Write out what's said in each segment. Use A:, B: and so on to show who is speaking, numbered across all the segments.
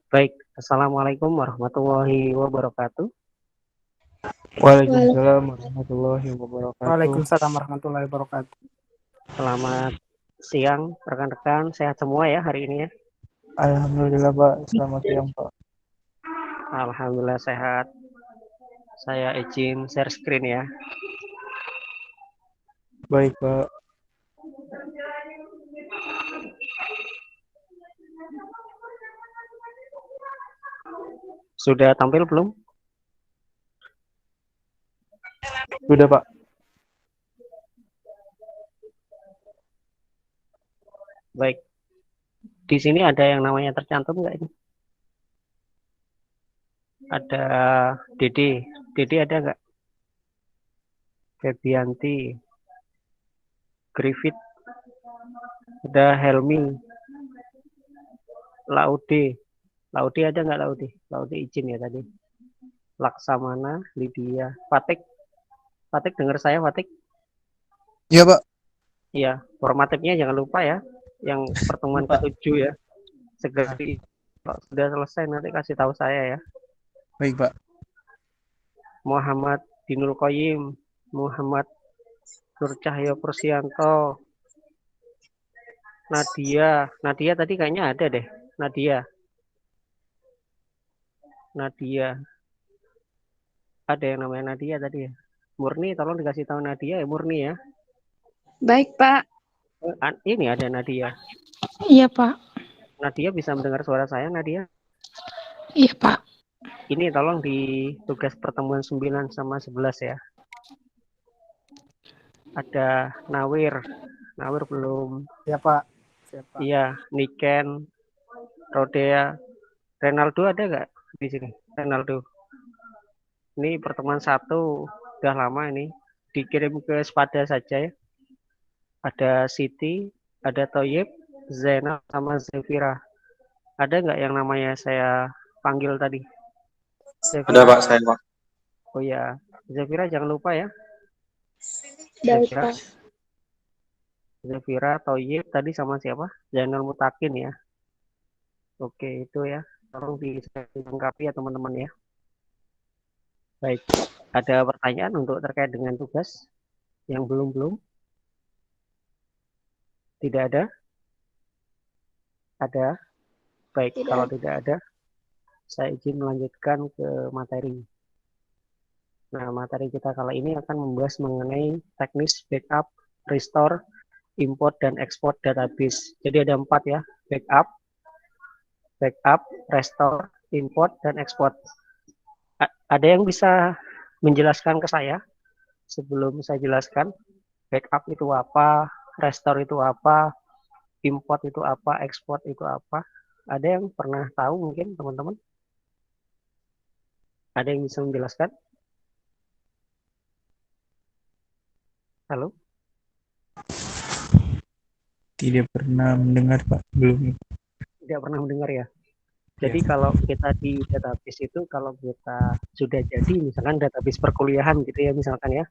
A: Baik, Assalamualaikum warahmatullahi wabarakatuh.
B: Waalaikumsalam warahmatullahi wabarakatuh.
C: Waalaikumsalam warahmatullahi wabarakatuh.
A: Selamat siang rekan-rekan, sehat semua ya hari ini ya.
B: Alhamdulillah Pak, selamat siang Pak.
A: Alhamdulillah sehat. Saya izin share screen ya.
B: Baik Pak.
A: Sudah tampil belum?
B: Sudah Pak.
A: Baik. Di sini ada yang namanya tercantum nggak ini? Ada Dede. Dede ada nggak? Febianti. Griffith. Ada Helmi. Laude. Laude ada nggak Laude? Laude izin ya tadi. Laksamana, Lydia. Fatik. Fatik dengar saya Fatik?
B: Iya Pak.
A: Iya, formatifnya jangan lupa ya. Yang pertemuan ke-7 ya. Segera kalau sudah selesai nanti kasih tahu saya ya.
B: Baik Pak.
A: Muhammad Dinul Qayyim, Muhammad Nur Cahyo Pursianto, Nadia. Nadia tadi kayaknya ada deh. Nadia. Ada yang namanya Nadia tadi ya. Murni, tolong dikasih tahu Nadia ya, Murni ya.
D: Baik, Pak.
A: Ini ada Nadia.
D: Iya, Pak.
A: Nadia bisa mendengar suara saya, Nadia?
D: Iya, Pak.
A: Ini tolong di tugas pertemuan 9 sama 11 ya. Ada Nawir. Nawir belum.
C: Ya Pak. Siapa?
A: Iya, Niken, Rodea. Renaldo ada nggak di sini? Renaldo. Ini pertemuan 1 udah lama ini. Dikirim ke Spada saja ya. Ada Siti, ada Toyib, Zainal, sama Zefira. Ada nggak yang namanya saya panggil tadi?
B: Ada Pak, saya Pak.
A: Oh ya, Zefira jangan lupa ya.
D: Baik, Pak.
A: Zefira, Toyib, tadi sama siapa? Zainal Mutakin ya. Oke, itu ya. Tolong dilengkapi ya teman-teman ya. Baik, ada pertanyaan untuk terkait dengan tugas yang belum? Tidak ada? Ada? Baik,
D: Tidak.
A: kalau tidak ada, saya izin melanjutkan ke materi. Nah, materi kita kali ini akan membahas mengenai teknis backup, restore, import, dan export database. Jadi ada 4 ya, backup, restore, import, dan export. Ada yang bisa menjelaskan ke saya sebelum saya jelaskan backup itu apa, restore itu apa, import itu apa, export itu apa? Ada yang pernah tahu mungkin teman-teman? Ada yang bisa menjelaskan? Halo?
B: Tidak pernah mendengar Pak, belum.
A: Tidak pernah mendengar ya? Jadi kalau kita di database itu, kalau kita sudah jadi misalkan database perkuliahan gitu ya misalkan ya.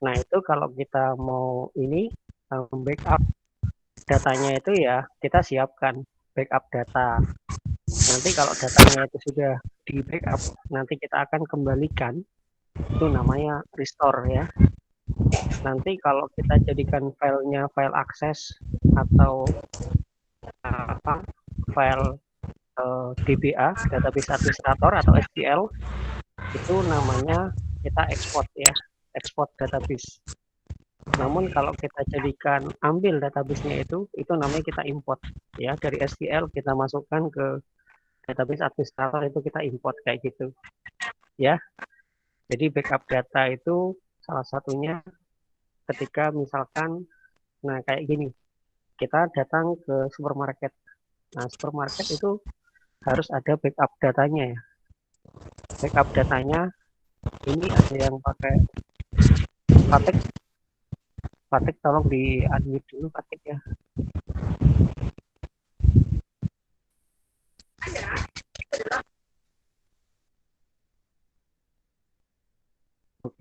A: Nah itu kalau kita mau ini backup datanya itu ya kita siapkan backup data. Nanti kalau datanya itu sudah di backup, nanti kita akan kembalikan, itu namanya restore ya. Nanti kalau kita jadikan filenya file akses atau file DBA, database administrator atau SQL, itu namanya kita export ya, export database. Namun kalau kita jadikan ambil database-nya itu namanya kita import ya, dari SQL kita masukkan ke database administrator, itu kita import kayak gitu ya. Jadi backup data itu salah satunya ketika misalkan, nah kayak gini, kita datang ke supermarket. Nah supermarket itu harus ada backup datanya ya. Backup datanya ini ada yang pakai Patik tolong di unmute dulu Patik ya.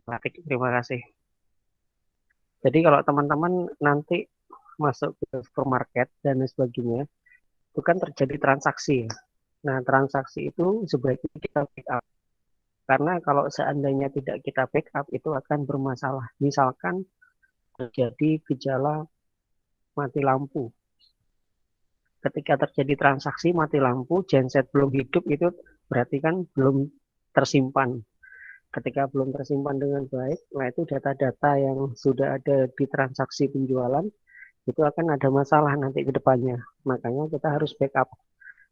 A: Patik, terima kasih. Jadi kalau teman-teman nanti masuk ke supermarket dan sebagainya, itu kan terjadi transaksi ya. Nah, transaksi itu sebaiknya kita backup. Karena kalau seandainya tidak kita backup, itu akan bermasalah. Misalkan terjadi gejala mati lampu. Ketika terjadi transaksi mati lampu, genset belum hidup, itu berarti kan belum tersimpan. Ketika belum tersimpan dengan baik, nah itu data-data yang sudah ada di transaksi penjualan, itu akan ada masalah nanti ke depannya. Makanya kita harus backup.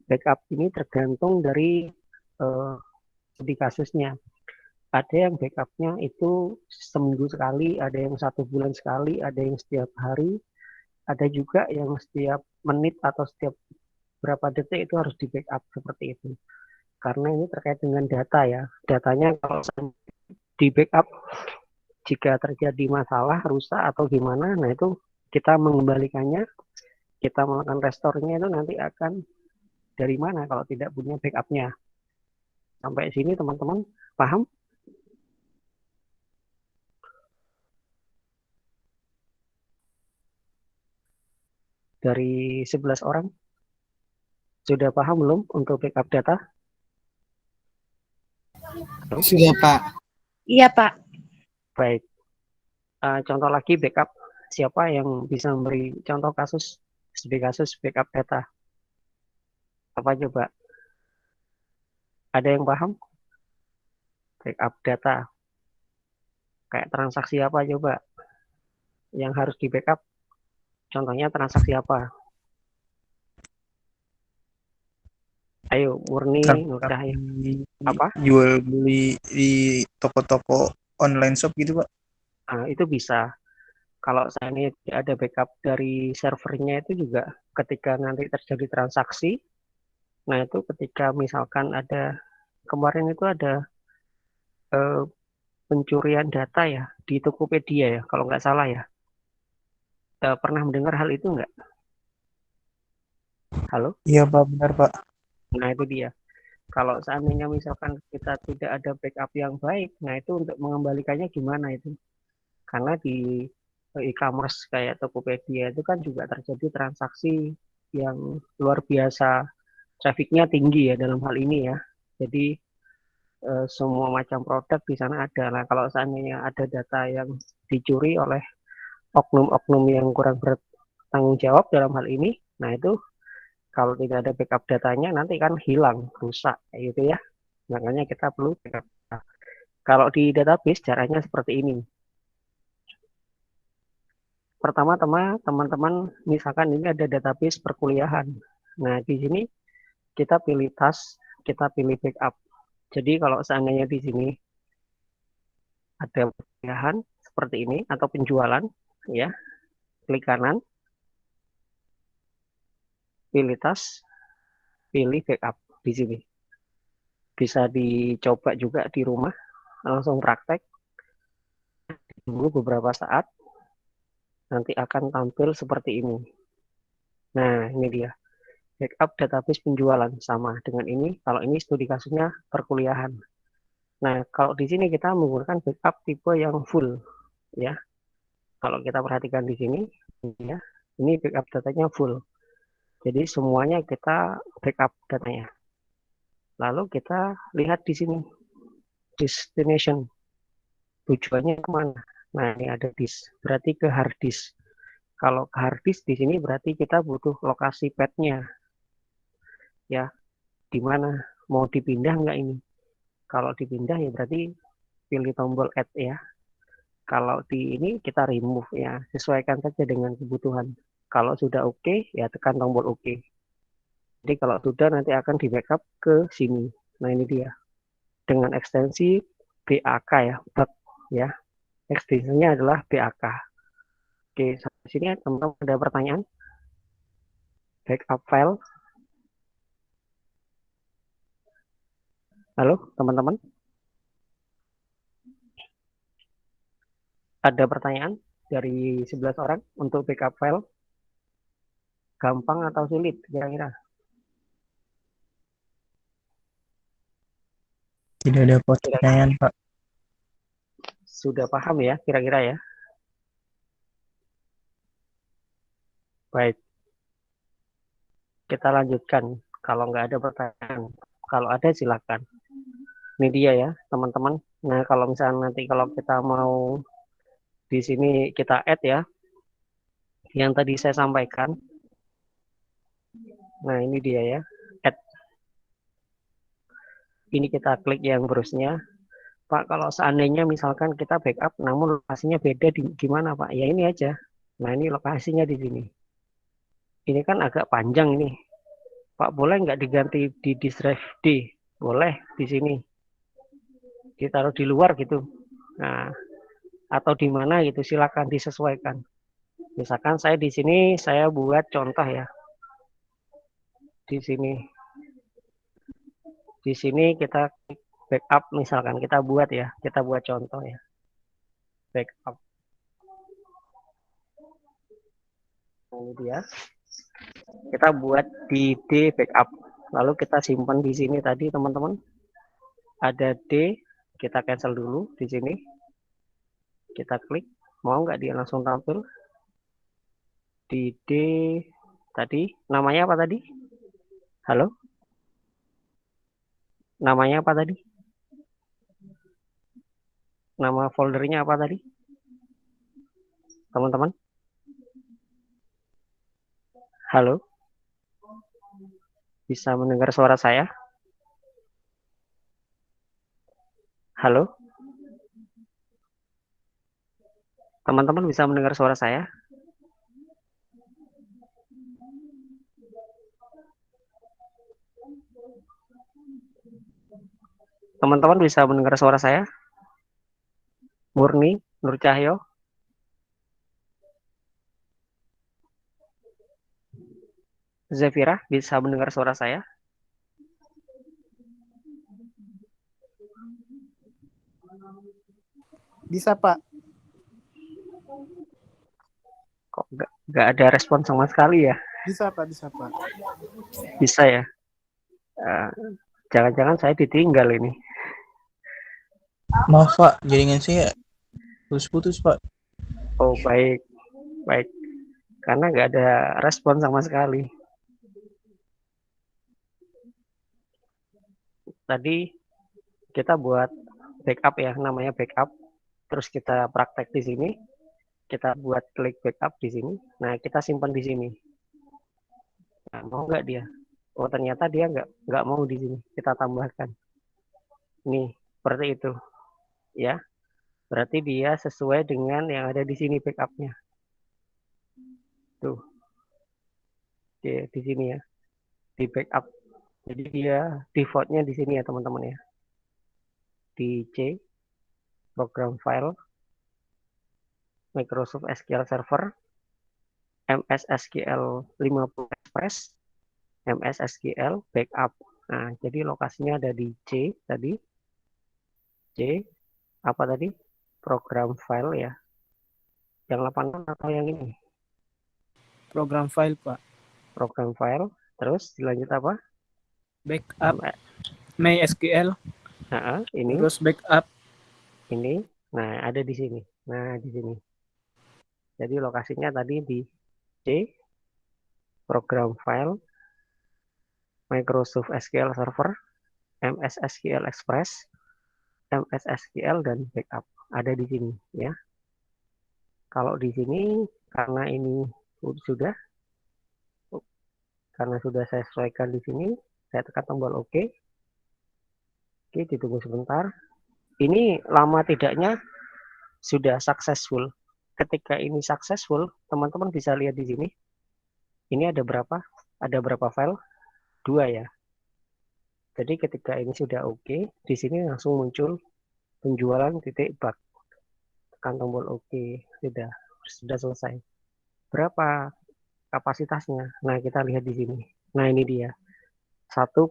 A: Backup ini tergantung dari studi kasusnya. Ada yang backupnya itu seminggu sekali, ada yang 1 bulan sekali, ada yang setiap hari, ada juga yang setiap menit atau setiap berapa detik itu harus di backup seperti itu. Karena ini terkait dengan data ya. Datanya kalau di backup jika terjadi masalah, rusak atau gimana, nah itu kita mengembalikannya, kita melakukan restore-nya itu nanti akan dari mana kalau tidak punya backupnya. Sampai sini teman-teman paham? Dari 11 orang sudah paham belum untuk backup data?
C: Sudah, Pak.
D: Iya, Pak.
A: Baik. Contoh lagi backup. Siapa yang bisa memberi contoh kasus studi kasus backup data? Apa coba? Ada yang paham? Backup data. Kayak transaksi apa coba yang harus di backup? Contohnya transaksi apa? Ayo, Murni, Nur Cahaya. Apa?
B: Jual beli di toko-toko online shop gitu Pak.
A: Nah, itu bisa. Kalau seandainya tidak ada backup dari servernya itu juga ketika nanti terjadi transaksi, nah itu ketika misalkan ada kemarin itu ada eh, pencurian data ya di Tokopedia ya, kalau nggak salah ya. Pernah mendengar hal itu nggak? Halo?
B: Iya Pak, benar Pak.
A: Nah itu dia. Kalau seandainya misalkan kita tidak ada backup yang baik, nah itu untuk mengembalikannya gimana itu? Karena di e-commerce kayak Tokopedia itu kan juga terjadi transaksi yang luar biasa, trafficnya tinggi ya dalam hal ini ya. Jadi semua macam produk di sana ada. Nah kalau seandainya ada data yang dicuri oleh oknum-oknum yang kurang bertanggung jawab dalam hal ini, nah itu kalau tidak ada backup datanya nanti kan hilang, rusak kayak gitu ya. Makanya kita perlu backup. Kalau di database caranya seperti ini. Pertama teman-teman misalkan ini ada database perkuliahan. Nah, di sini kita pilih task, kita pilih backup. Jadi kalau seandainya di sini ada perkuliahan seperti ini atau penjualan ya, klik kanan, pilih task, pilih backup di sini. Bisa dicoba juga di rumah, langsung praktek dulu beberapa saat, nanti akan tampil seperti ini. Nah, ini dia. Backup database penjualan sama dengan ini. Kalau ini studi kasusnya perkuliahan. Nah, kalau di sini kita menggunakan backup tipe yang full, ya. Kalau kita perhatikan di sini, ya, ini backup datanya full. Jadi semuanya kita backup datanya. Lalu kita lihat di sini destination, tujuannya kemana? Nah, ini ada disk, berarti ke hard disk. Kalau ke hard disk di sini berarti kita butuh lokasi petnya, ya, di mana mau dipindah nggak ini? Kalau dipindah ya berarti pilih tombol add ya. Kalau di ini kita remove ya, sesuaikan saja dengan kebutuhan. Kalau sudah oke, ya tekan tombol oke. Jadi kalau sudah nanti akan di backup ke sini. Nah ini dia. Dengan ekstensi BAK ya, back ya. Ekstensinya adalah BAK. Oke, sampai sini teman-teman ada pertanyaan? Backup file. Halo teman-teman? Ada pertanyaan dari 11 orang untuk backup file? Gampang atau sulit kira-kira?
B: Tidak ada pertanyaan Pak.
A: Sudah paham ya kira-kira ya? Baik. Kita lanjutkan. Kalau nggak ada pertanyaan, kalau ada silakan. Ini dia ya, teman-teman. Nah, kalau misalnya nanti kalau kita mau di sini kita add ya, yang tadi saya sampaikan. Nah, ini dia ya, add. Ini kita klik yang browse-nya. Pak, kalau seandainya misalkan kita backup, namun lokasinya beda di gimana, Pak? Ya ini aja. Nah, ini lokasinya di sini. Ini kan agak panjang ini. Pak, boleh nggak diganti di disk drive D? Boleh di sini. Ditaruh di luar gitu. Nah, atau di mana gitu, silakan disesuaikan. Misalkan saya di sini saya buat contoh ya. Di sini. Di sini kita backup misalkan kita buat ya, kita buat contoh ya. Backup. Nah, ini dia. Kita buat di D backup. Lalu kita simpan di sini tadi teman-teman. Ada D, kita cancel dulu di sini. Kita klik, mau nggak dia langsung tampil? Di D tadi, namanya apa tadi? Halo? Namanya apa tadi? Nama foldernya apa tadi? Teman-teman? Halo? Bisa mendengar suara saya? Halo? Teman-teman bisa mendengar suara saya? Teman-teman bisa mendengar suara saya? Murni, Nur Cahyo? Zafira, bisa mendengar suara saya?
B: Bisa, Pak.
A: Kok nggak ada respon sama sekali ya?
B: Bisa, Pak. Bisa, Pak.
A: Bisa ya? Jangan-jangan saya ditinggal ini.
B: Maaf, Pak. Jaringan saya putus-putus, Pak.
A: Oh, baik. Baik. Karena nggak ada respon sama sekali. Tadi kita buat backup ya, namanya backup. Terus kita praktek di sini. Kita buat klik backup di sini. Nah, kita simpan di sini. Nah, mau nggak dia? Oh, ternyata dia nggak mau di sini. Kita tambahkan. Nih, seperti itu. Ya, berarti dia sesuai dengan yang ada di sini backupnya. Tuh, di sini ya, di backup. Jadi dia defaultnya di sini ya teman-teman ya. Di C, program file, Microsoft SQL Server, MS SQL 50 Express, MS SQL backup. Nah, jadi lokasinya ada di C tadi. C, apa tadi? Program file ya. Yang 86 atau yang ini?
E: Program file, Pak.
A: Program file. Terus dilanjut apa?
E: Backup MySQL.
A: Nah, ini.
E: Terus backup.
A: Ini. Nah, ada di sini. Nah, di sini. Jadi lokasinya tadi di C, program file, Microsoft SQL Server, MS SQL Express, MS SQL, dan backup. Ada di sini ya. Kalau di sini, karena ini sudah, karena sudah saya sesuaikan di sini, saya tekan tombol OK. Oke, ditunggu sebentar. Ini lama tidaknya sudah successful. Ketika ini successful, teman-teman bisa lihat di sini. Ini ada berapa? Ada berapa file? 2 ya. Jadi ketika ini sudah oke, di sini langsung muncul penjualan titik bug. Tekan tombol oke, sudah selesai. Berapa kapasitasnya? Nah, kita lihat di sini. Nah, ini dia. 1,5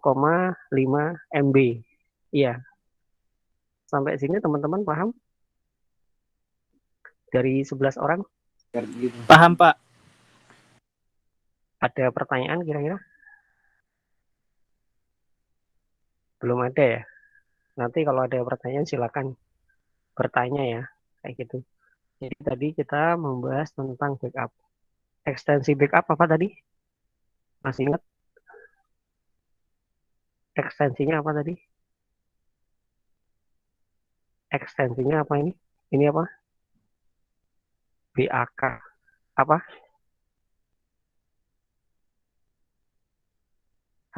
A: MB. Iya. Sampai sini teman-teman paham? Dari 11 orang?
E: Paham, Pak.
A: Ada pertanyaan kira-kira? Belum ada ya? Nanti kalau ada pertanyaan silakan bertanya ya. Kayak gitu. Jadi tadi kita membahas tentang backup. Ekstensi backup apa tadi? Masih ingat? ekstensinya apa tadi? Ekstensinya apa ini? Ini apa? BAK. Apa?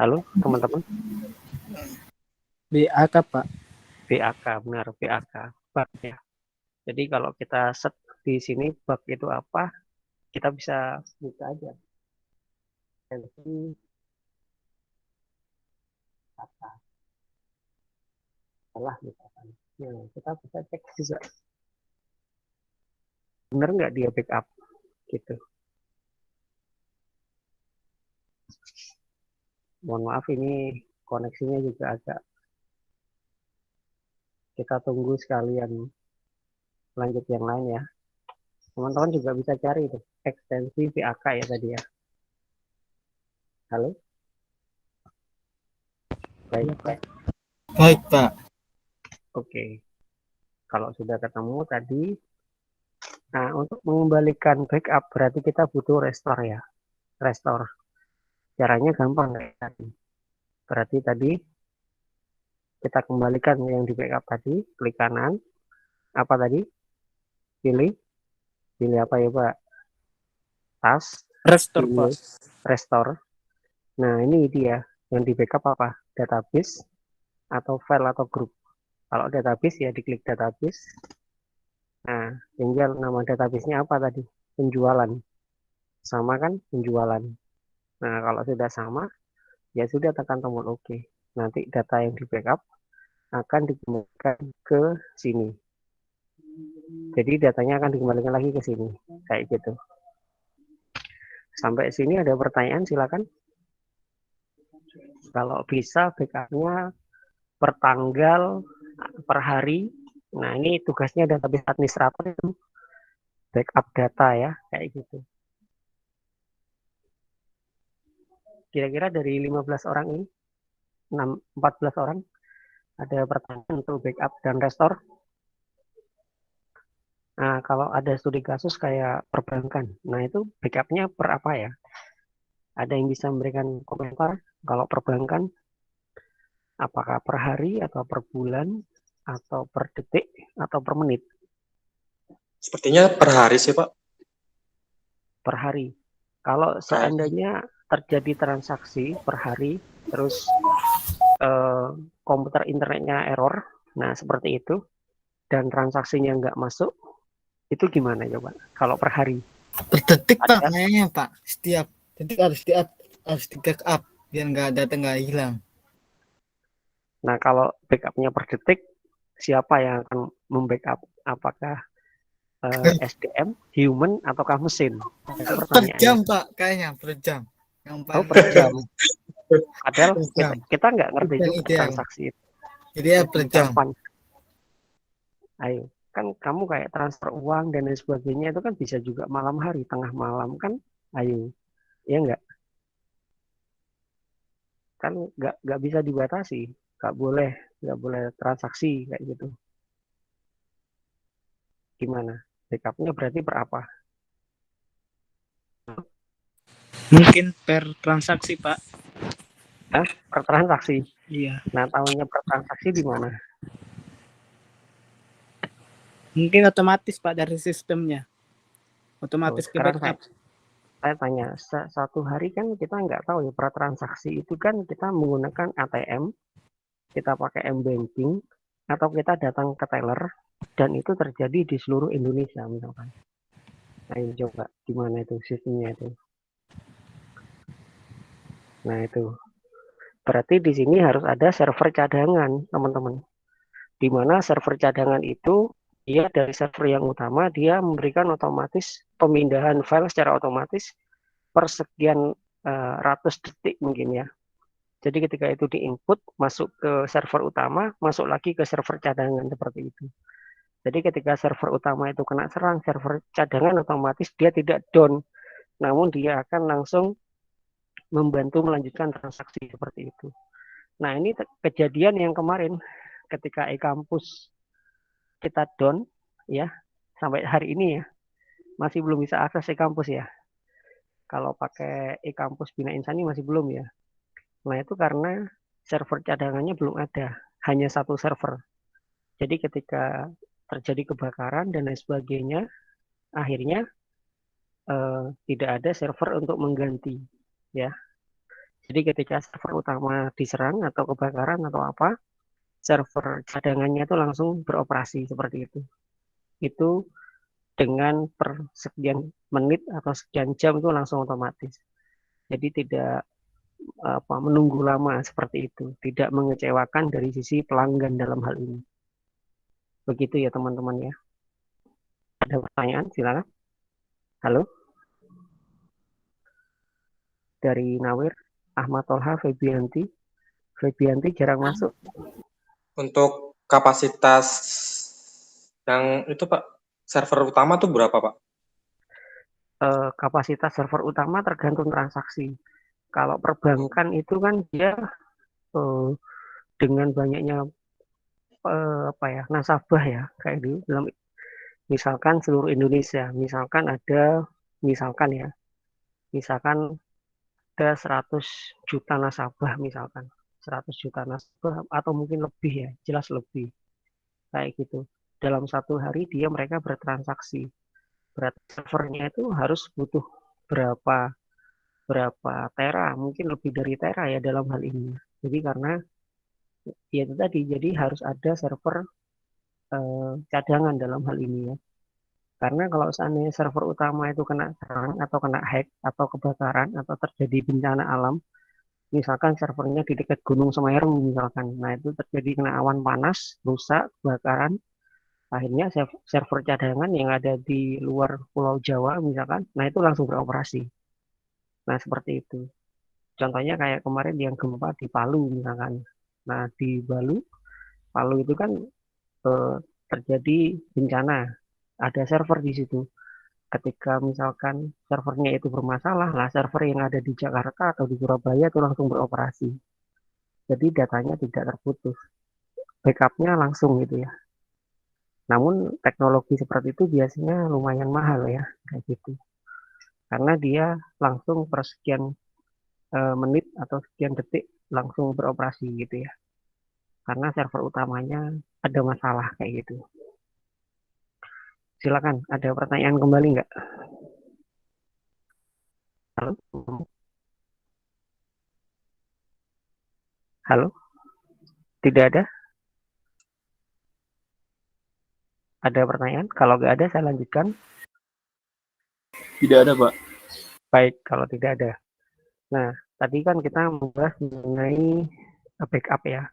A: Halo, teman-teman.
E: BAK, Pak.
A: BAK, benar BAK. Bug ya. Jadi kalau kita set di sini bug itu apa, kita bisa buka aja. Ekstensi apa? Salah misalkan. Nah, kita bisa cek juga. Benar nggak dia backup gitu. Mohon maaf ini koneksinya juga agak, kita tunggu sekalian lanjut yang lain ya. Teman-teman juga bisa cari itu ekstensi VAK ya tadi ya. Halo? Baik,
E: Iya, Pak.
C: Baik, Pak.
A: oke. Kalau sudah ketemu tadi, nah untuk mengembalikan backup berarti kita butuh restore ya. Restore. Caranya gampang kayak tadi. Berarti tadi kita kembalikan yang di backup tadi, klik kanan, apa tadi? Pilih, pilih apa ya Pak? Tas,
E: Restore, Pak.
A: pilih restore. Nah ini dia, yang di backup apa? Database atau file atau grup. Kalau database ya diklik database. Nah, tinggal nama database-nya apa tadi? Penjualan. Sama kan penjualan. Nah, kalau sudah sama, ya sudah tekan tombol OK. Nanti data yang di backup akan dikembalikan ke sini. Jadi datanya akan dikembalikan lagi ke sini. Kayak gitu. Sampai sini ada pertanyaan silakan. Kalau bisa backup-nya per tanggal, per hari. Nah, ini tugasnya database administrator itu backup data ya, kayak gitu. Kira-kira dari 15 orang ini, 14 orang, ada pertanyaan untuk backup dan restore. Nah, kalau ada studi kasus kayak perbankan, nah itu backupnya per apa ya? Ada yang bisa memberikan komentar? Kalau perbankan, apakah per hari atau per bulan atau per detik atau per menit?
F: Sepertinya per hari sih, Pak.
A: Per hari. Kalau seandainya terjadi transaksi per hari, terus komputer internetnya error, nah seperti itu, dan transaksinya nggak masuk, itu gimana coba? Kalau per hari?
C: Per detik, Pak,
A: Ada.
C: kayaknya, Pak. Setiap detik harus di backup biar data nggak hilang.
A: Nah, kalau backupnya per detik, siapa yang akan membackup? Apakah SDM, human, ataukah mesin? Itu
C: Per
A: pertanyaannya.
C: jam, Pak, kayaknya per jam. Yang
A: Oh, per jam. Padahal
C: Per jam.
A: kita nggak ngerti
C: Yang
A: juga
C: ideal.
A: transaksi itu.
C: Jadi ya per jam.
A: Kapan? Ayo, kan kamu kayak transfer uang dan lain sebagainya itu kan bisa juga malam hari, tengah malam kan? Ayo, ya nggak? Kan nggak bisa dibatasi, nggak boleh transaksi kayak gitu. Gimana? Backupnya berarti per apa?
E: Mungkin per transaksi, Pak.
A: Hah? Per transaksi.
E: Iya.
A: Nah, tahunnya per transaksi di mana?
E: Mungkin otomatis, Pak, dari sistemnya. Otomatis ke
A: Sekarang
E: backup.
A: saya tanya, satu hari kan kita nggak tahu ya, per transaksi itu kan kita menggunakan ATM, kita pakai M-Banking, atau kita datang ke teller, dan itu terjadi di seluruh Indonesia misalkan. Nah, ini coba gimana itu sistemnya itu. Nah, itu. Berarti di sini harus ada server cadangan, teman-teman. Di mana server cadangan itu, dia dari server yang utama, dia memberikan otomatis pemindahan file secara otomatis per sekian ratus detik mungkin ya. Jadi ketika itu di-input, masuk ke server utama, masuk lagi ke server cadangan seperti itu. Jadi ketika server utama itu kena serang, server cadangan otomatis dia tidak down, namun dia akan langsung membantu melanjutkan transaksi seperti itu. Nah, ini kejadian yang kemarin ketika e-kampus kita down ya, sampai hari ini ya, masih belum bisa akses e-kampus ya. Kalau pakai e-kampus Bina Insani masih belum ya. Nah, itu karena server cadangannya belum ada, hanya satu server. Jadi ketika terjadi kebakaran dan lain sebagainya, akhirnya tidak ada server untuk mengganti, ya. Jadi ketika server utama diserang atau kebakaran atau apa, server cadangannya itu langsung beroperasi seperti itu. Itu dengan per sekian menit atau sekian jam itu langsung otomatis. Jadi tidak menunggu lama seperti itu, tidak mengecewakan dari sisi pelanggan dalam hal ini. Begitu ya teman-teman ya. Ada pertanyaan? Silakan. Halo. Dari Nawir, Ahmad Tolha, Febianti. Febianti jarang masuk.
F: Untuk kapasitas yang itu Pak, server utama tuh berapa Pak?
A: Kapasitas server utama tergantung transaksi. Kalau perbankan itu kan dia dengan banyaknya nasabah ya, kayak di dalam misalkan seluruh Indonesia, misalkan ada ada 100 juta nasabah misalkan. 100 juta nasabah atau mungkin lebih ya, jelas lebih. Kayak gitu. Dalam satu hari mereka bertransaksi. Berarti servernya itu harus butuh berapa tera, mungkin lebih dari tera ya dalam hal ini. Jadi karena ya itu tadi, jadi harus ada server cadangan dalam hal ini ya. Karena kalau seandainya server utama itu kena serang atau kena hack atau kebakaran atau terjadi bencana alam, misalkan servernya di dekat Gunung Semeru misalkan, nah itu terjadi kena awan panas, rusak, kebakaran, akhirnya server cadangan yang ada di luar Pulau Jawa misalkan, nah itu langsung beroperasi. Nah seperti itu. Contohnya kayak kemarin yang gempa di Palu misalkan. Nah di Palu itu kan terjadi bencana, ada server di situ. Ketika misalkan servernya itu bermasalah, lah server yang ada di Jakarta atau di Surabaya itu langsung beroperasi. Jadi datanya tidak terputus, backupnya langsung gitu ya. Namun teknologi seperti itu biasanya lumayan mahal ya, kayak gitu. Karena dia langsung per sekian menit atau sekian detik langsung beroperasi gitu ya. Karena server utamanya ada masalah kayak gitu. Silakan, ada pertanyaan kembali nggak? Halo? Halo? Tidak ada? Ada pertanyaan? Kalau nggak ada, saya lanjutkan.
F: Tidak ada Pak.
A: Baik, kalau tidak ada. Nah, tadi kan kita membahas mengenai backup ya.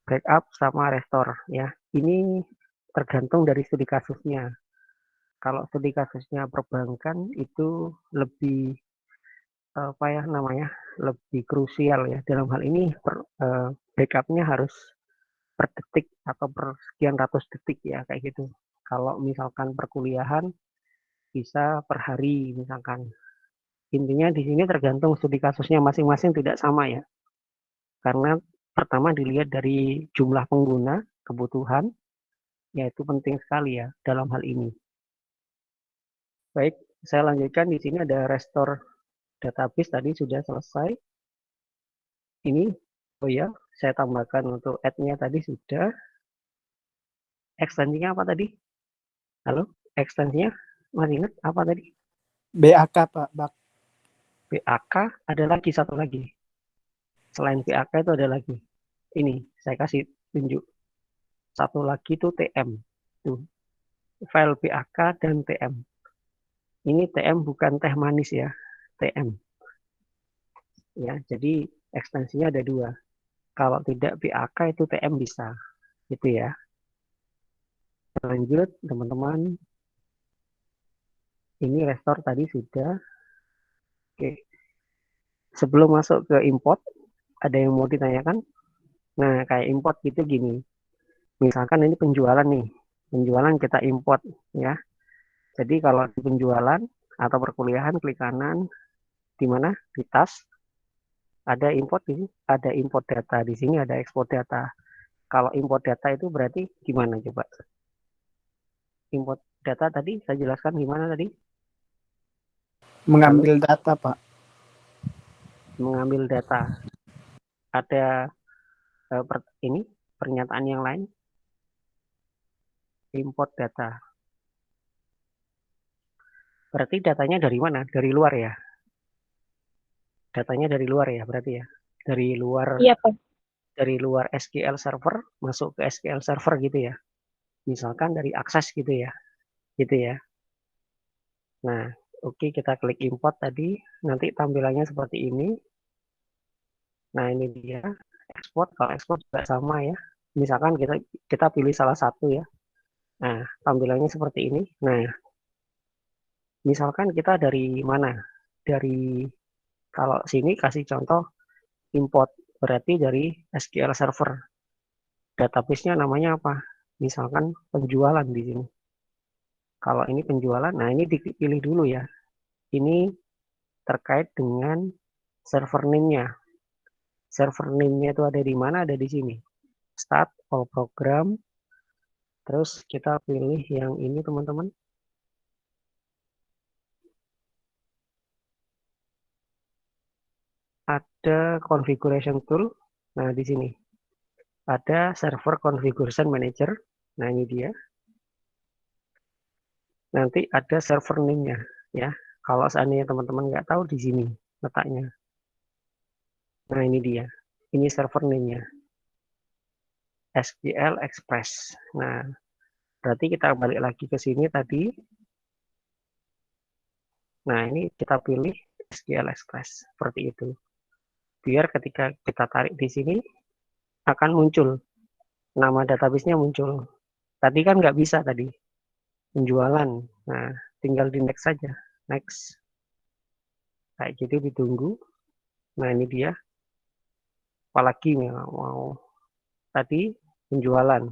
A: Backup sama restore ya. Ini tergantung dari studi kasusnya. Kalau studi kasusnya perbankan itu lebih lebih krusial ya. Dalam hal ini backupnya harus per detik atau per sekian ratus detik ya kayak gitu. Kalau misalkan perkuliahan bisa per hari misalkan. Intinya di sini tergantung studi kasusnya masing-masing tidak sama ya. Karena pertama dilihat dari jumlah pengguna, kebutuhan, yaitu penting sekali ya dalam hal ini. Baik, saya lanjutkan. Di sini ada restore database tadi sudah selesai. Ini, oh ya, saya tambahkan untuk add-nya tadi sudah. Ekstensinya apa tadi? Halo, ekstensinya masih ingat apa tadi?
E: BAK Pak.
A: BAK ada lagi satu lagi. Selain BAK itu ada lagi. Ini saya kasih tunjuk. Satu lagi itu TM. Tuh. File BAK dan TM. Ini TM bukan teh manis ya. TM. Ya, jadi ekstensinya ada dua. Kalau tidak BAK itu TM bisa. Gitu ya. Lanjut teman-teman. Ini restore tadi sudah. Oke. Sebelum masuk ke import, ada yang mau ditanyakan? Nah, kayak import gitu gini. Misalkan ini penjualan nih. Penjualan kita import ya. Jadi kalau di penjualan atau perkuliahan klik kanan di mana? Di tas. Ada import di sini, ada import data. Di sini ada export data. Kalau import data itu berarti gimana coba? Import data tadi saya jelaskan gimana tadi?
E: Mengambil data Pak.
A: Mengambil data. Ada Ini pernyataan yang lain. Import data. Berarti datanya dari mana? Dari luar ya? Datanya dari luar ya berarti ya? Dari luar
D: Iya, Pak.
A: dari luar SQL server masuk ke SQL server gitu ya. Misalkan dari akses gitu ya. Gitu ya. Nah, oke, kita klik import tadi, nanti tampilannya seperti ini. Nah, ini dia ekspor. Kalau ekspor juga sama ya. Misalkan kita pilih salah satu ya. Nah, tampilannya seperti ini. Nah, misalkan kita dari mana? Dari kalau sini kasih contoh import, berarti dari SQL server. Database-nya namanya apa? Misalkan penjualan di sini. Kalau ini penjualan, nah ini dipilih dulu ya. Ini terkait dengan server name-nya. Server name-nya itu ada di mana? Ada di sini. Start all program. Terus kita pilih yang ini teman-teman. Ada configuration tool. Nah, di sini. Ada server configuration manager. Nah, ini dia. Nanti ada server name-nya ya. Kalau seandainya teman-teman nggak tahu di sini letaknya. Nah, ini dia. Ini server name-nya. SQL Express. Nah, berarti kita balik lagi ke sini tadi. Nah, ini kita pilih SQL Express seperti itu. Biar ketika kita tarik di sini akan muncul nama database-nya muncul. Tadi kan nggak bisa tadi penjualan. Nah, tinggal di next saja. Next. Kayak gitu ditunggu. Nah, ini dia. Apalagi mau tadi penjualan.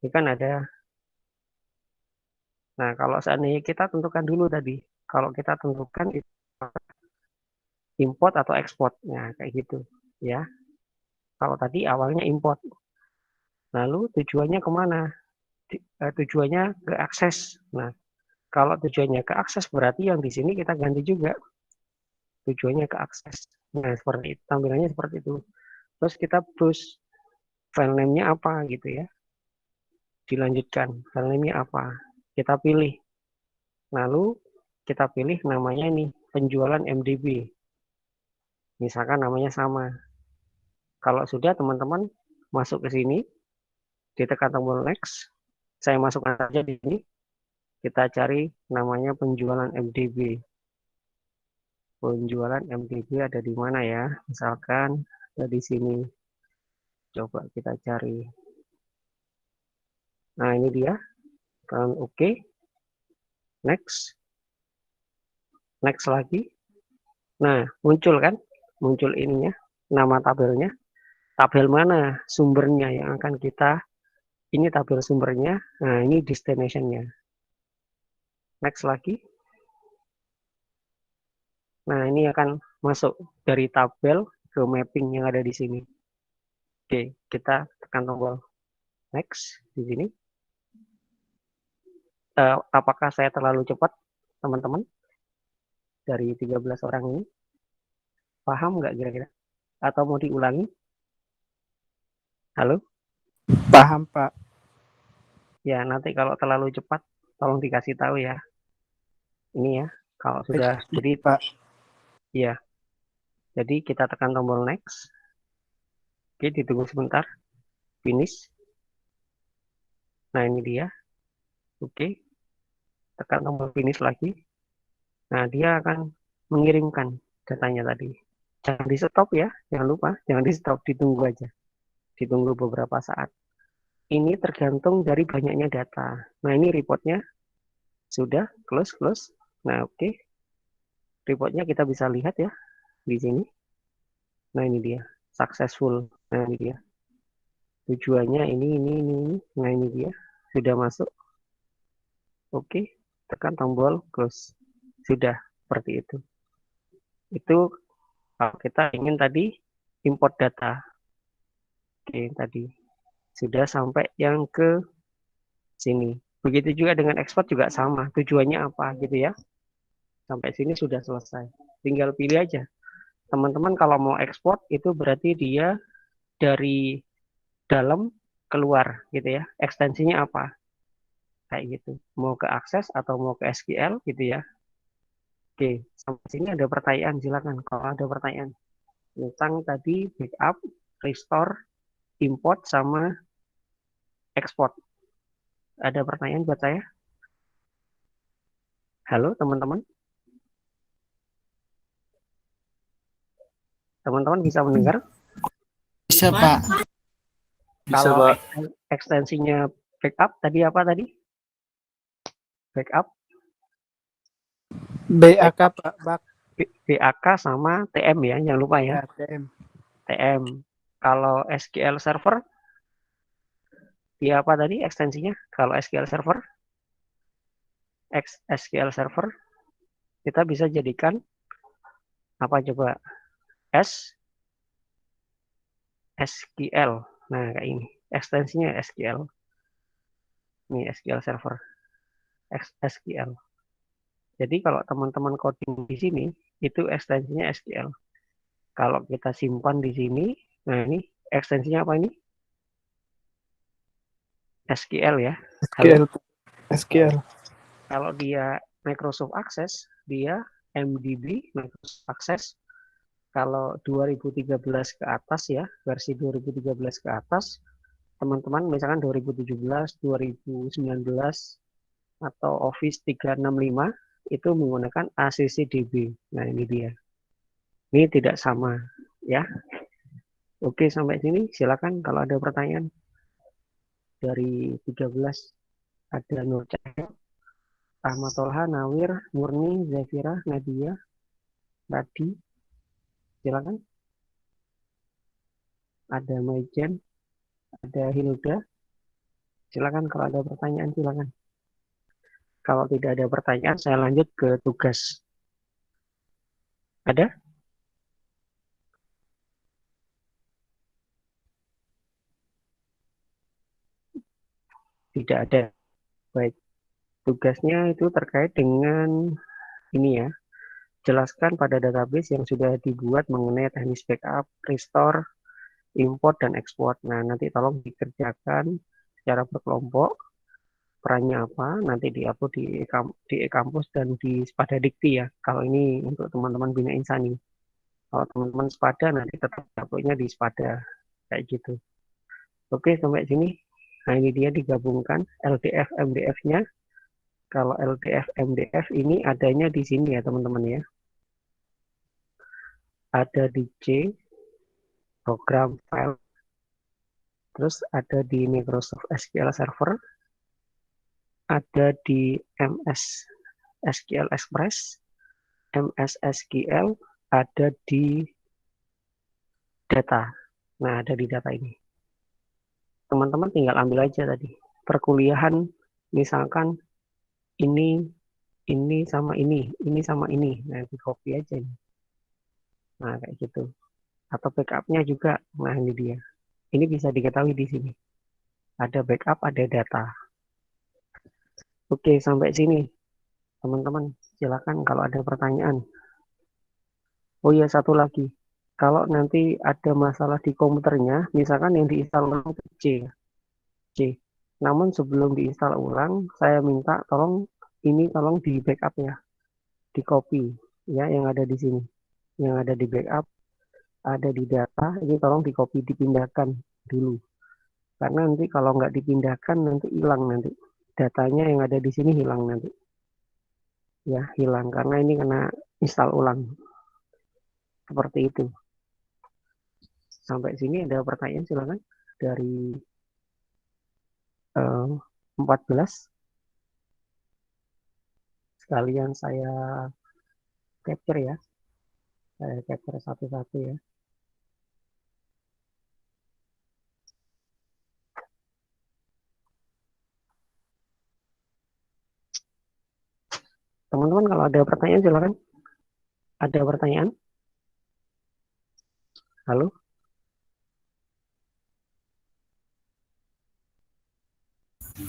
A: Ini kan ada. Nah, kalau seandainya kita tentukan dulu tadi. Kalau kita tentukan itu import atau export. Nah, kayak gitu ya. Kalau tadi awalnya import. Lalu tujuannya kemana? Tujuannya ke akses. Nah, kalau tujuannya ke akses berarti yang di sini kita ganti juga. Tujuannya ke akses. Nah, seperti itu. Tampilannya seperti itu. Terus kita browse file name-nya apa gitu ya. Dilanjutkan. File name-nya apa? Kita pilih. Lalu kita pilih namanya nih, penjualan MDB. Misalkan namanya sama. Kalau sudah teman-teman masuk ke sini, ditekan tombol next. Saya masukkan saja di sini. Kita cari namanya penjualan MDB. Penjualan MDB ada di mana ya? Misalkan ada di sini. Coba kita cari. Nah, ini dia. Tekan OK. Next. Next lagi. Nah, muncul kan? Muncul ininya. Nama tabelnya. Tabel mana sumbernya yang akan kita. Ini tabel sumbernya. Nah, ini destination-nya. Next lagi. Nah, ini akan masuk dari tabel ke mapping yang ada di sini. Oke, kita tekan tombol next di sini. Apakah saya terlalu cepat, teman-teman? Dari 13 orang ini. Paham nggak kira-kira? Atau mau diulangi? Halo?
E: Paham, Pak.
A: Ya, nanti kalau terlalu cepat, tolong dikasih tahu ya. Ini ya, kalau sudah. Jadi,
E: Pak.
A: ya. Jadi kita tekan tombol next. Oke, ditunggu sebentar. Finish. Nah, ini dia. Oke. Tekan tombol finish lagi. Nah, dia akan mengirimkan datanya tadi. Jangan di stop ya, jangan lupa. Jangan di stop, ditunggu aja. Ditunggu beberapa saat. Ini tergantung dari banyaknya data. Nah, ini reportnya. Sudah, close. Nah, oke. Reportnya kita bisa lihat ya, di sini. Nah, ini dia. Successful. Nah, ini dia. Tujuannya ini. Nah, ini dia. Sudah masuk. Oke. Tekan tombol close. Sudah, seperti itu. Itu kalau kita ingin tadi import data. Oke, tadi. Sudah sampai yang ke sini. Begitu juga dengan ekspor juga sama. Tujuannya apa gitu ya. Sampai sini sudah selesai. Tinggal pilih aja. Teman-teman kalau mau ekspor itu berarti dia dari dalam keluar gitu ya. Ekstensinya apa? Kayak gitu. Mau ke akses atau mau ke SQL gitu ya. Oke, sampai sini ada pertanyaan, silakan kalau ada pertanyaan. Tentang tadi backup, restore, import sama export. Ada pertanyaan buat saya? Halo teman-teman? Teman-teman bisa mendengar?
C: Bisa, Pak.
F: Bisa,
A: Kalau
F: Pak.
A: ekstensinya backup tadi apa tadi? Backup,
E: BAK Pak, BAK
A: BAK sama TM ya, jangan lupa ya.
E: ya, TM.
A: TM. Kalau SQL Server, dia apa tadi ekstensinya? Kalau SQL Server, SQL Server, kita bisa jadikan apa coba? SQL. Nah, kayak ini. Ekstensinya SQL. Ini SQL Server. SQL. Jadi kalau teman-teman coding di sini, itu ekstensinya SQL. Kalau kita simpan di sini, nah ini ekstensinya apa ini? SQL ya.
E: SQL.
A: Halo.
E: SQL.
A: Kalau dia Microsoft Access, dia MDB Microsoft Access. Kalau 2013 ke atas ya, versi 2013 ke atas, teman-teman misalkan 2017, 2019, atau Office 365, itu menggunakan ACCDB. Nah ini dia. Ini tidak sama ya. Oke, sampai sini silakan kalau ada pertanyaan. Dari 13 ada Nur Cahyo, Ahmad Tolha, Nawir, Murni, Zafira, Nadia, Radi. Silakan. Ada Maijen, ada Hilda. Silakan kalau ada pertanyaan silakan. Kalau tidak ada pertanyaan saya lanjut ke tugas. Ada? Tidak ada. Baik. Tugasnya itu terkait dengan ini ya. Jelaskan pada database yang sudah dibuat mengenai teknis backup, restore, import, dan export. Nah, nanti tolong dikerjakan secara berkelompok. Perannya apa? Nanti diupload di e-kampus dan di Spada Dikti ya. Kalau ini untuk teman-teman Bina Insani. Kalau teman-teman Spada nanti tetap uploadnya di Spada. Kayak gitu. Oke, sampai sini. Nah, ini dia digabungkan LDF MDF-nya. Kalau LDF MDF ini adanya di sini ya, teman-teman ya. Ada di C, program file. Terus ada di Microsoft SQL Server. Ada di MS SQL Express, MS SQL, ada di data. Nah, ada di data ini. Teman-teman tinggal ambil aja tadi. Perkuliahan, misalkan ini sama ini sama ini. Nah, di copy aja ini. Nah, kayak gitu. Atau backupnya juga. Nah, ini dia. Ini bisa diketahui di sini. Ada backup, ada data. Oke, sampai sini. Teman-teman, silakan kalau ada pertanyaan. Oh iya, satu lagi. Kalau nanti ada masalah di komputernya, misalkan yang diinstal ulang itu C. Namun sebelum diinstal ulang, saya minta tolong di backup ya, di copy ya yang ada di sini, yang ada di backup, ada di data, ini tolong di copy dipindahkan dulu. Karena nanti kalau nggak dipindahkan nanti hilang nanti. Datanya yang ada di sini hilang nanti. Ya, hilang karena ini kena install ulang. Seperti itu. Sampai sini ada pertanyaan silakan dari 14. Sekalian saya capture ya. Saya capture satu-satu ya. Teman-teman kalau ada pertanyaan silakan. Ada pertanyaan? Halo?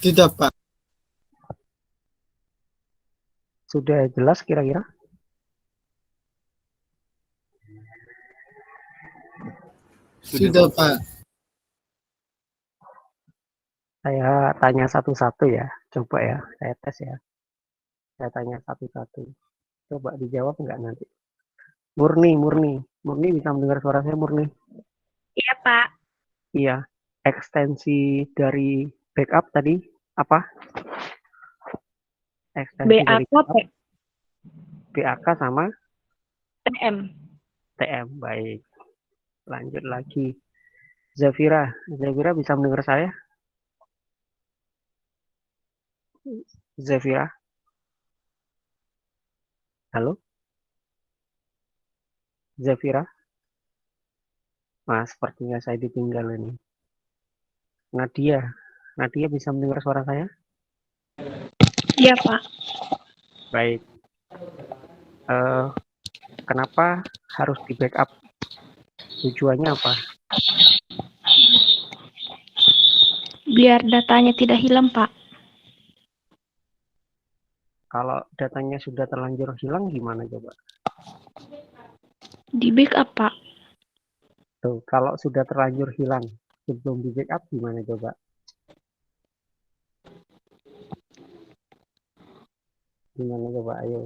C: Tidak, Pak.
A: Sudah jelas kira-kira?
C: Sudah, Pak.
A: Saya tanya satu-satu ya. Coba ya, saya tes ya. Saya tanya satu-satu. Coba dijawab nggak nanti. Murni, Murni. Murni bisa mendengar suara saya, Murni?
D: Iya, Pak.
A: Iya. Ekstensi dari backup tadi apa? Ekstensi dari
D: BAK,
A: backup BAK sama
D: PM.
A: TM. Baik. Lanjut lagi. Zafira. Zafira bisa mendengar saya? Zafira? Halo? Zafira? Nah, sepertinya saya ditinggal ini. Nadia. Nadia bisa mendengar suara saya?
D: Iya, Pak.
A: Baik. Kenapa harus di backup? Tujuannya apa?
D: Biar datanya tidak hilang, Pak.
A: Kalau datanya sudah terlanjur hilang gimana coba?
D: Di backup, Pak.
A: Tuh, kalau sudah terlanjur hilang sebelum di backup gimana coba? Gimana coba? Ayo.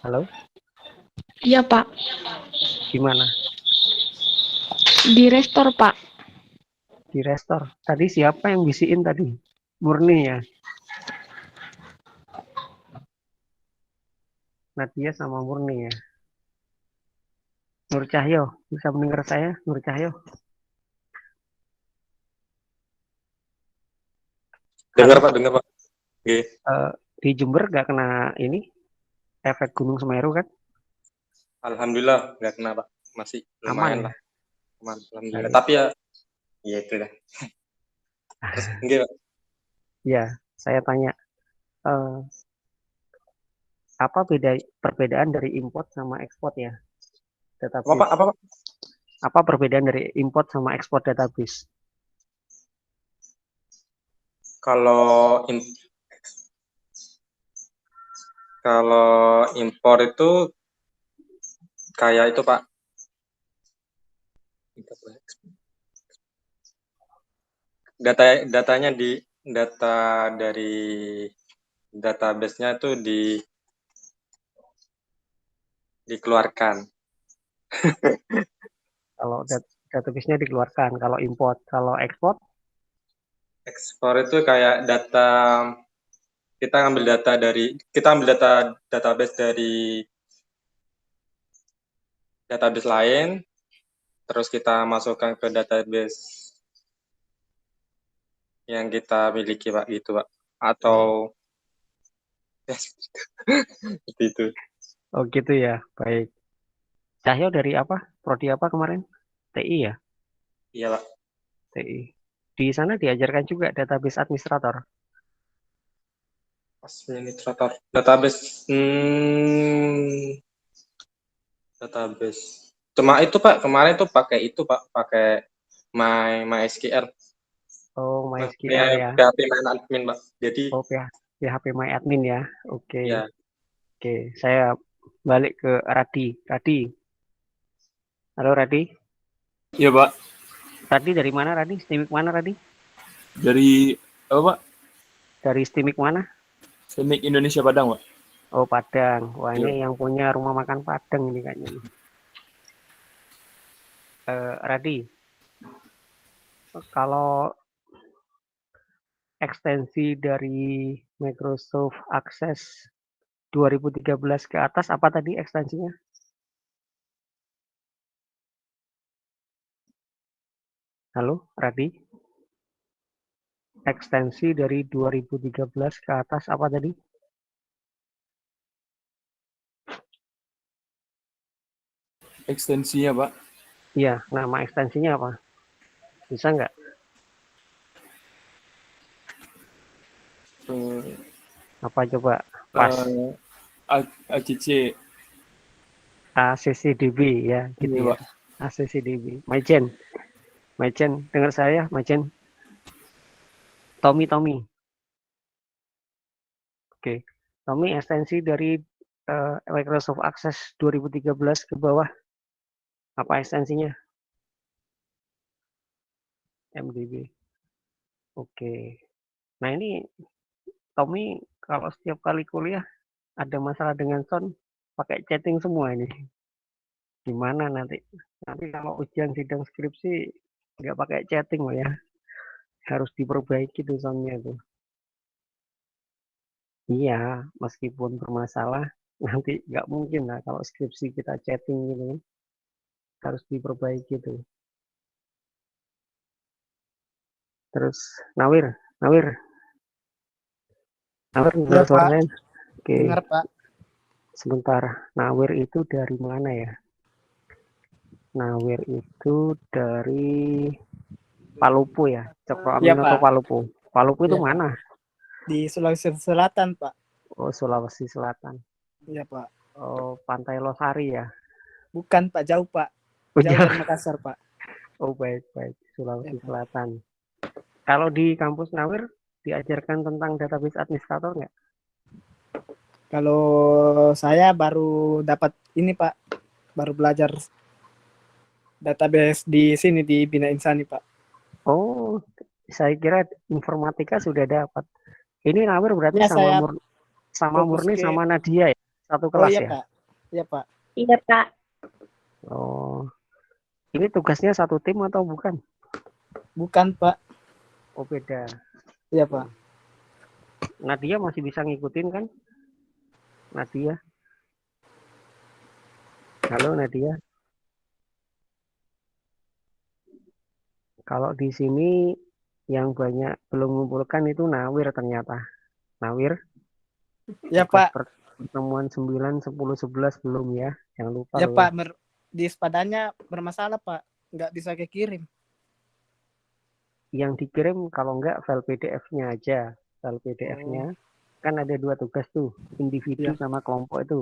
A: Halo?
D: Iya, Pak.
A: Gimana?
D: Di restore, Pak.
A: Di restore. Tadi siapa yang bisikin tadi? Murni ya? Nadia sama Murni ya? Nur Cahyo, bisa mendengar saya? Nur Cahyo?
F: Dengar
A: Halo?
F: Pak, dengar Pak. Oke.
A: Di Jember nggak kena ini efek Gunung Semeru kan?
F: Alhamdulillah nggak kena Pak. Masih
A: Aman
F: lumayan
A: ya?
F: lah. Aman, alhamdulillah.
A: Baik.
F: Tapi ya, ya itu dah. Terus enggak Pak.
A: Ya, saya tanya, eh, apa perbedaan dari import sama ekspor ya?
F: Apa Pak?
A: Database.
F: Apa Pak?
A: Apa perbedaan dari import sama ekspor database?
F: Kalau kalau impor itu kayak itu Pak. Datanya data dari database-nya itu dikeluarkan.
A: Kalau database-nya dikeluarkan, kalau import, kalau ekspor,
F: Ekspor itu kayak data kita ambil database dari database lain, terus kita masukkan ke database yang kita miliki Pak, gitu Pak. Atau ya, seperti itu.
A: oh gitu ya, baik. Cahyo dari apa? Prodi apa kemarin? TI ya?
F: Iya Pak.
A: TI. Di sana diajarkan juga database administrator.
F: Administrator database database cuma itu Pak, kemarin tuh pakai itu Pak, pakai MySQL.
A: Oh, MySQL
F: Pakai
A: ya.
F: PHP main admin Pak. Jadi
A: Oh, PHP My Admin ya. Oke.
F: ya,
A: Oke, saya balik ke Radi. Radi. Halo Radi.
G: Iya Pak,
A: Radi dari mana Radi? Stimik mana Radi?
G: dari apa Pak?
A: Dari Stimik mana?
G: Teknik Indonesia Padang Pak.
A: Oh, Padang. Wah,
G: Iya.
A: ini yang punya rumah makan Padang ini kayaknya. Radi, kalau ekstensi dari Microsoft Access 2013 ke atas apa tadi ekstensinya? Halo, Radi? Ekstensi dari 2013 ke atas apa tadi?
G: Ekstensinya Pak.
A: Iya, nama ekstensinya apa? Bisa nggak? Apa coba? Pas.
G: ACC.
A: ACCDB ya, gitu
G: Iya
A: ya.
G: Pak.
A: ACCDB. Majen, dengar saya, Majen. Tommy. Oke. Tommy ekstensi dari Microsoft Access 2013 ke bawah. Apa ekstensinya? MDB. Oke. Nah ini Tommy kalau setiap kali kuliah ada masalah dengan sound pakai chatting semua ini. Gimana nanti? Nanti kalau ujian sidang skripsi nggak pakai chatting loh ya. Harus diperbaiki tuh soundnya tuh. Iya, meskipun bermasalah nanti nggak mungkin lah kalau skripsi kita chatting gitu kan. Harus diperbaiki tuh. Terus Nawir, Nawir
E: Ya
A: dengar
E: Pak,
A: suaranya? Oke,
E: dengar Pak.
A: sebentar. Nawir itu dari mana ya? Nawir itu dari Palupu ya, Cokro
E: Iya
A: Aminoto
E: Pak,
A: Palupu. Palupu itu
E: iya Pak.
A: mana?
E: Di Sulawesi Selatan Pak.
A: Oh, Sulawesi Selatan.
E: Iya Pak.
A: Oh, Pantai Losari ya.
E: Bukan Pak, jauh Pak.
A: Oh,
E: Jauh
A: jauh.
E: dari Makassar Pak.
A: Oh, baik, Sulawesi
E: Iya, Pak.
A: Selatan. Kalau di kampus Nawir diajarkan tentang database administrator nggak?
E: Kalau saya baru dapat ini Pak, baru belajar database di sini di Bina Insani Pak.
A: Oh, saya kira informatika sudah dapat. Ini Nawir berarti
E: Ya saya
A: sama
E: fokus
A: Murni
E: ke.
A: sama Nadia ya? Satu
E: Oh
A: kelas
E: iya
A: ya?
E: Pak, iya Pak.
D: Iya, Pak.
A: Oh, ini tugasnya satu tim atau bukan?
E: Bukan Pak,
A: Oh, beda.
E: iya Pak.
A: Nadia masih bisa ngikutin kan? Nadia. Halo Nadia. Kalau di sini yang banyak belum mengumpulkan itu Nawir ternyata. Nawir,
E: Iya
A: tugas
E: Pak,
A: pertemuan 9, 10, 11 belum ya? Jangan lupa
E: ya
A: loh
E: Pak.
A: ya.
E: Di sepadannya bermasalah Pak, nggak bisa kekirim.
A: Yang dikirim kalau enggak file PDF-nya aja. File PDF-nya. Kan ada dua tugas tuh, individu
E: Ya.
A: sama kelompok itu.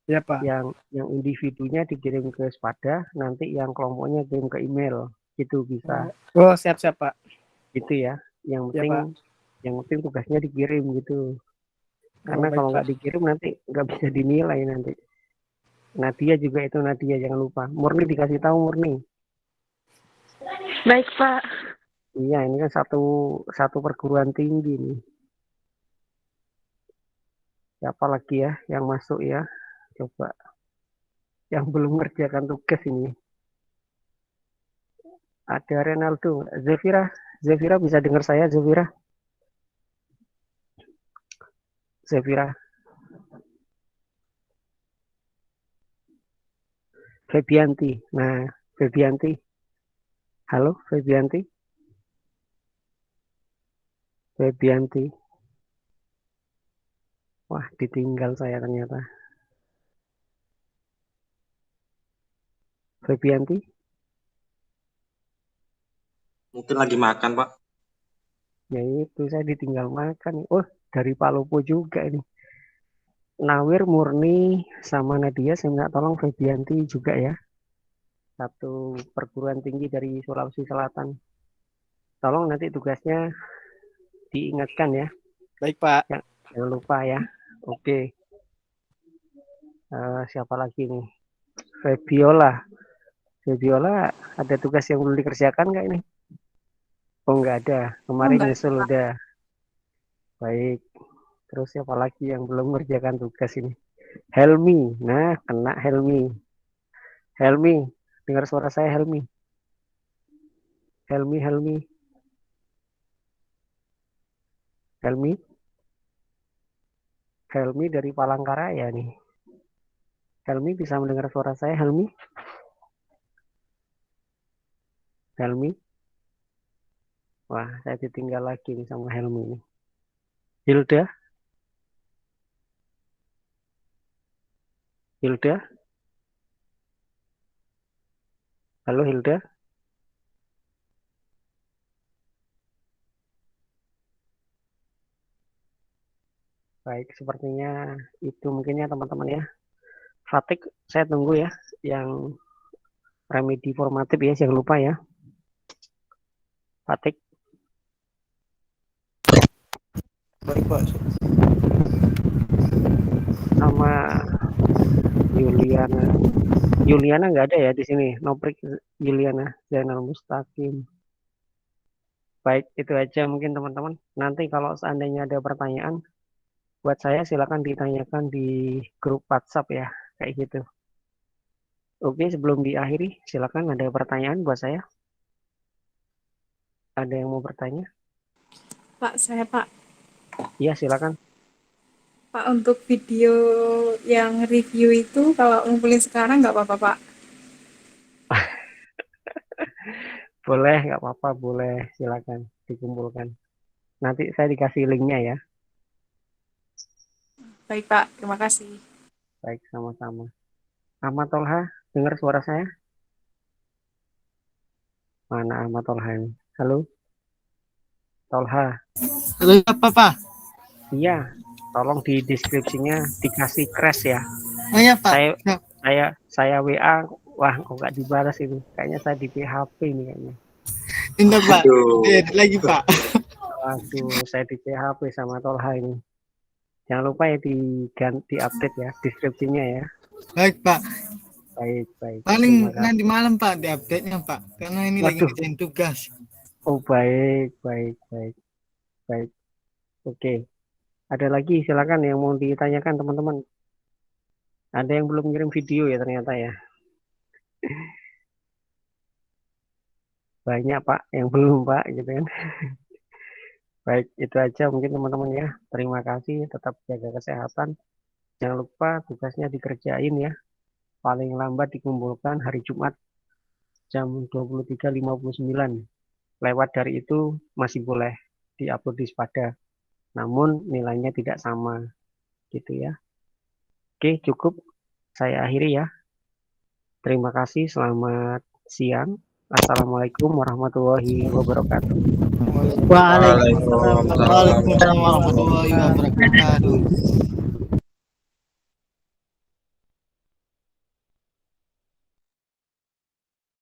E: Iya Pak.
A: Yang individunya dikirim ke Spada, nanti yang kelompoknya kirim ke email. Gitu bisa.
E: Oh siap-siap Pak.
A: Gitu ya. Yang
E: Ya,
A: penting
E: Pak.
A: yang penting tugasnya dikirim gitu. Karena
E: baik,
A: kalau
E: Pak.
A: nggak dikirim nanti nggak bisa dinilai nanti. Nadia juga itu Nadia, jangan lupa. Murni dikasih tahu Murni.
D: Baik, Pak.
A: Iya, ini kan satu perguruan tinggi nih. Siapa lagi ya yang masuk ya? Coba. Yang belum mengerjakan tugas ini. Ada Renaldo. Zevira bisa dengar saya, Zevira? Febianti. Nah, Febianti. Halo, Febianti. Febianti. Wah, ditinggal saya ternyata. Febianti.
F: Mungkin lagi makan, Pak.
A: Ya itu, saya ditinggal makan. Oh, dari Palupu juga ini. Nawir, Murni, sama Nadia, saya minta tolong Febianti juga ya. Satu perguruan tinggi dari Sulawesi Selatan. Tolong nanti tugasnya diingatkan ya.
E: Baik Pak.
A: Jangan lupa ya. Oke. Siapa lagi nih? Febiola, ada tugas yang belum dikerjakan nggak ini? Oh, nggak ada. Kemarin nyusul udah. Baik. Terus siapa lagi yang belum mengerjakan tugas ini? Helmi. Nah, kena Helmi. Helmi, dengar suara saya Helmi. Helmi. Helmi dari Palangkaraya nih. Helmi bisa mendengar suara saya, Helmi? Helmi? Wah, saya ditinggal lagi nih sama Helmi nih. Hilda? Halo Hilda? Baik, sepertinya itu mungkin ya teman-teman ya. Fatik, saya tunggu ya. Yang remedi formatif ya, jangan lupa ya. Fatik.
B: Baik, Pak.
A: Sama Juliana. Juliana nggak ada ya di sini. Noprik Juliana Zainal Mustaqim. Baik, itu aja mungkin teman-teman. Nanti kalau seandainya ada pertanyaan buat saya silakan ditanyakan di grup WhatsApp ya, kayak gitu. Oke, sebelum diakhiri, silakan ada pertanyaan buat saya. Ada yang mau bertanya?
H: Pak, saya Pak.
A: Iya, silakan.
H: Pak, untuk video yang review itu kalau ngumpulin sekarang nggak apa-apa, Pak?
A: Boleh, nggak apa-apa, boleh. Silakan dikumpulkan. Nanti saya dikasih linknya ya.
H: Baik, Pak. Terima kasih.
A: Baik, sama-sama. Ahmad Tolha, dengar suara saya? Mana Ahmad Tolha ini? Halo? Tolha.
C: Halo, apa Pak?
A: Iya, tolong di deskripsinya dikasih crash ya.
C: Oh ya Pak.
A: Saya WA, wah kok nggak dibalas itu. Kayaknya saya di PHP ini kayaknya.
C: Indah Pak.
F: Aduh.
C: Lagi Pak.
A: Waduh, saya di PHP sama Tolha ini. Jangan lupa ya diganti update ya deskripsinya ya.
C: Baik Pak.
A: Baik, baik.
C: Paling
A: Terima kasih.
C: nanti malam Pak di update-nya Pak. Karena ini lagi
A: Waduh.
C: ngerjain tugas.
A: Oh, baik. Oke. Ada lagi silakan yang mau ditanyakan teman-teman. Ada yang belum kirim video ya ternyata ya. Banyak Pak yang belum Pak gitu kan. Baik, itu aja mungkin teman-teman ya. Terima kasih, tetap jaga kesehatan. Jangan lupa tugasnya dikerjain ya. Paling lambat dikumpulkan hari Jumat jam 23.59. Lewat dari itu masih boleh diupload di Spada. Namun nilainya tidak sama gitu ya. Oke, cukup. Saya akhiri ya. Terima kasih, selamat siang. Assalamualaikum warahmatullahi wabarakatuh.
C: Waalaikumsalam warahmatullahi wabarakatuh.